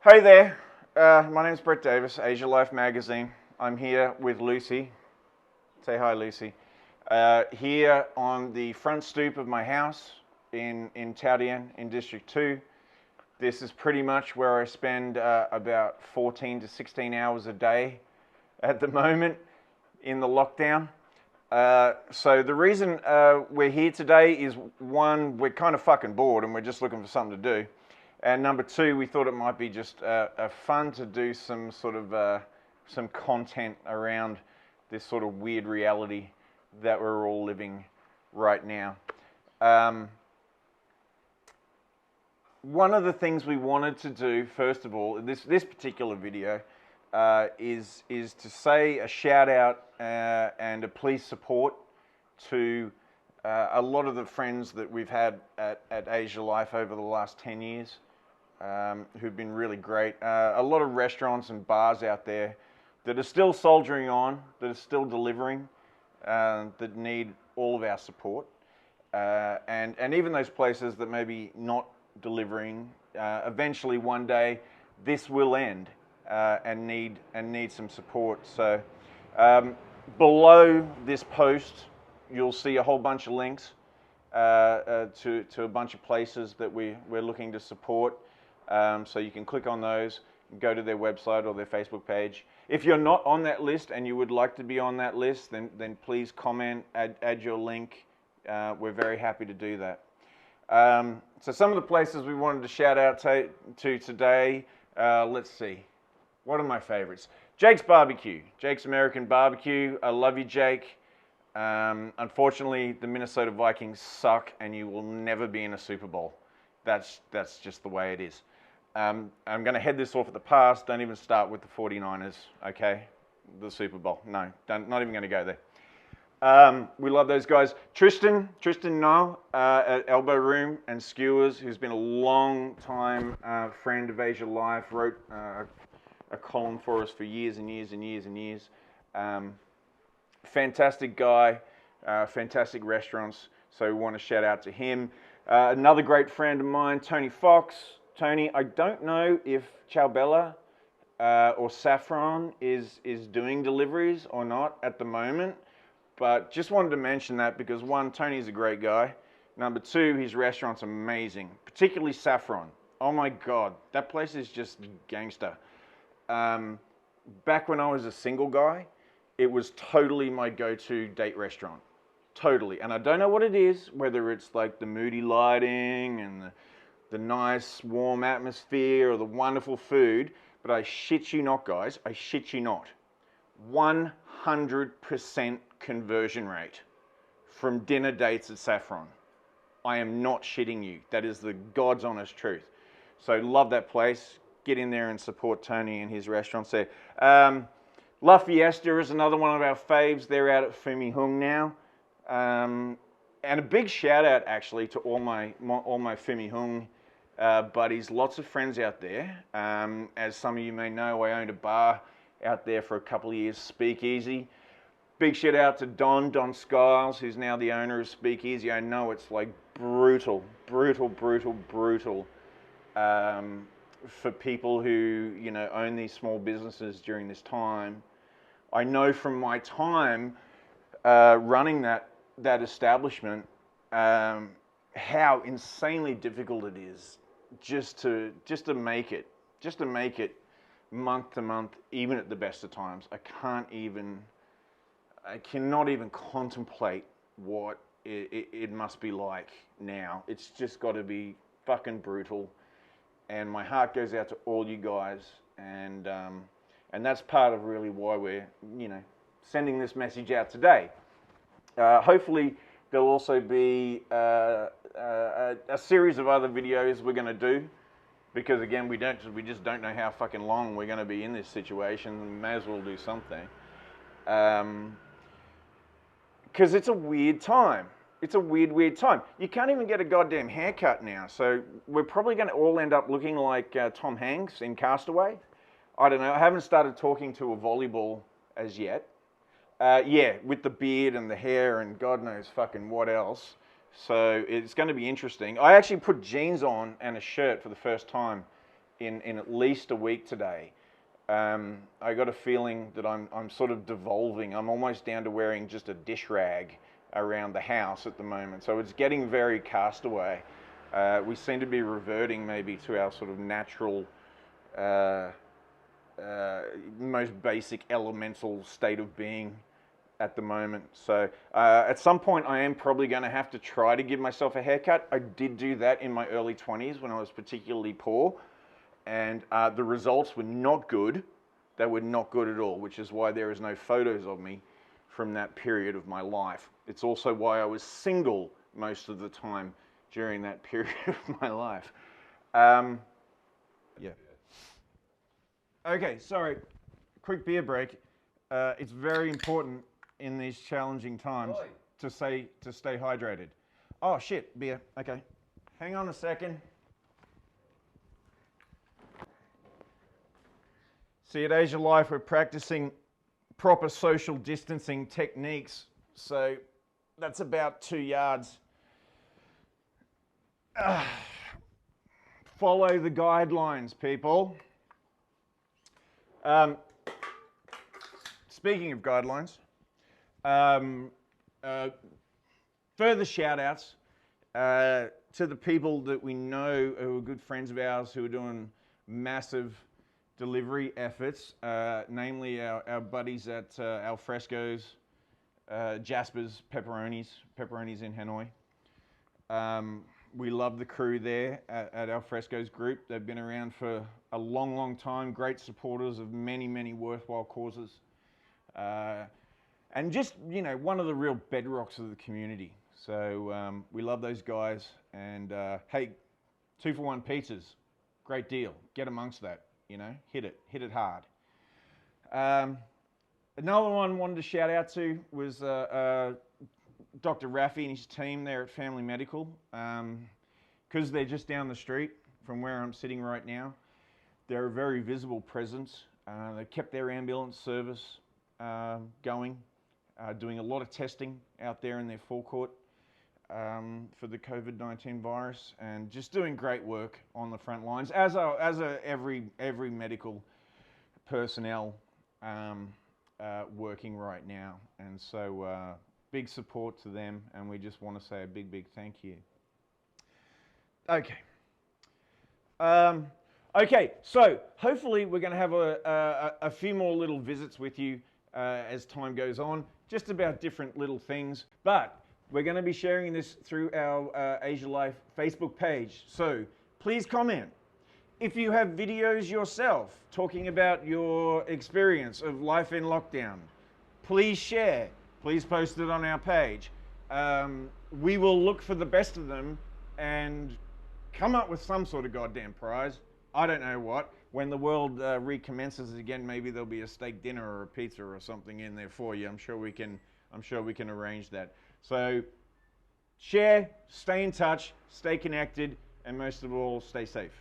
Hey there, my name's Brett Davis, Asia Life Magazine. I'm here with Lucy. Say hi, Lucy. Here on the front stoop of my house in Taodian in District 2. This is pretty much where I spend about 14 to 16 hours a day at the moment in the lockdown. So the reason we're here today is, one, we're kind of fucking bored and we're just looking for something to do. And number two, we thought it might be just fun to do some sort of some content around this sort of weird reality that we're all living right now. One of the things we wanted to do, first of all, this particular video, is to say a shout out and a please support to a lot of the friends that we've had at Asia Life over the last 10 years. Who've been really great. A lot of restaurants and bars out there that are still soldiering on, that are still delivering, that need all of our support. And even those places that maybe not delivering, eventually one day this will end and need some support. So below this post, you'll see a whole bunch of links to a bunch of places that we're looking to support. So you can click on those, go to their website or their Facebook page. If you're not on that list and you would like to be on that list, then please comment, add your link. We're very happy to do that. So some of the places we wanted to shout out to today, let's see. What are my favorites? Jake's Barbecue, Jake's American Barbecue. I love you, Jake. Unfortunately, the Minnesota Vikings suck and you will never be in a Super Bowl. That's just the way it is. I'm going to head this off at the pass. Don't even start with the 49ers, okay? The Super Bowl. No, not even going to go there. We love those guys. Tristan No at Elbow Room and Skewers, who's been a long time friend of Asia Life, wrote a column for us for years and years and years and years. Fantastic guy, fantastic restaurants, so we want to shout out to him. Another great friend of mine, Tony Fox. Tony, I don't know if Ciao Bella or Saffron is doing deliveries or not at the moment, but just wanted to mention that because, one, Tony's a great guy. Number two, his restaurant's amazing, particularly Saffron. Oh my God, that place is just gangster. Back when I was a single guy, it was totally my go-to date restaurant. Totally. And I don't know what it is, whether it's like the moody lighting and the nice warm atmosphere or the wonderful food, but I shit you not, guys, I shit you not. 100% conversion rate from dinner dates at Saffron. I am not shitting you. That is the God's honest truth. So love that place. Get in there and support Tony and his restaurants there. La Fiesta is another one of our faves. They're out at Fumi Hung now. And a big shout out actually to all my Fumi Hung buddies, lots of friends out there. As some of you may know, I owned a bar out there for a couple of years, Speakeasy. Big shout out to Don Skiles, who's now the owner of Speakeasy. I know it's like brutal for people who, you know, own these small businesses during this time. I know from my time running that establishment how insanely difficult it is just to make it month to month, even at the best of times. I cannot even contemplate what it must be like now. It's just got to be fucking brutal, and my heart goes out to all you guys, and that's part of really why we're, you know, sending this message out today. Hopefully there'll also be a series of other videos we're going to do, because again we just don't know how fucking long we're going to be in this situation. We may as well do something, because it's a weird time. It's a weird time. You can't even get a goddamn haircut now, so we're probably going to all end up looking like Tom Hanks in Castaway. I don't know. I haven't started talking to a volleyball as yet. Yeah, with the beard and the hair and God knows fucking what else. So it's going to be interesting. I actually put jeans on and a shirt for the first time in at least a week today. I got a feeling that I'm sort of devolving. I'm almost down to wearing just a dish rag around the house at the moment. So it's getting very castaway. We seem to be reverting maybe to our sort of natural, most basic elemental state of being at the moment. So at some point I am probably going to have to try to give myself a haircut. I did do that in my early 20s when I was particularly poor, and the results were not good. They were not good at all, which is why there is no photos of me from that period of my life. It's also why I was single most of the time during that period of my life. Yeah. Okay, sorry, quick beer break. It's very important in these challenging times to stay hydrated. Oh shit, beer, okay. Hang on a second. See, at Asia Life, we're practicing proper social distancing techniques. So that's about 2 yards. Follow the guidelines, people. Speaking of guidelines, further shout outs to the people that we know who are good friends of ours who are doing massive delivery efforts, namely our buddies at Alfresco's, Jasper's Pepperonis in Hanoi. We love the crew there at Alfresco's group. They've been around for a long, long time, great supporters of many, many worthwhile causes. And just, you know, one of the real bedrocks of the community. So we love those guys. And hey, 2-for-1 pizzas, great deal. Get amongst that, you know, hit it hard. Another one I wanted to shout out to was Dr. Raffi and his team there at Family Medical, because they're just down the street from where I'm sitting right now. They're a very visible presence. They kept their ambulance service going, doing a lot of testing out there in their forecourt for the COVID-19 virus, and just doing great work on the front lines, as are every medical personnel working right now. And so big support to them, and we just want to say a big, big thank you. Okay. Okay, so hopefully we're going to have a few more little visits with you as time goes on, just about different little things. But we're going to be sharing this through our Asia Life Facebook page. So please comment. If you have videos yourself talking about your experience of life in lockdown, please share. Please post it on our page. We will look for the best of them and come up with some sort of goddamn prize. I don't know what. When the world recommences again, maybe there'll be a steak dinner or a pizza or something in there for you. I'm sure we can arrange that. So share, stay in touch, stay connected, and most of all, stay safe.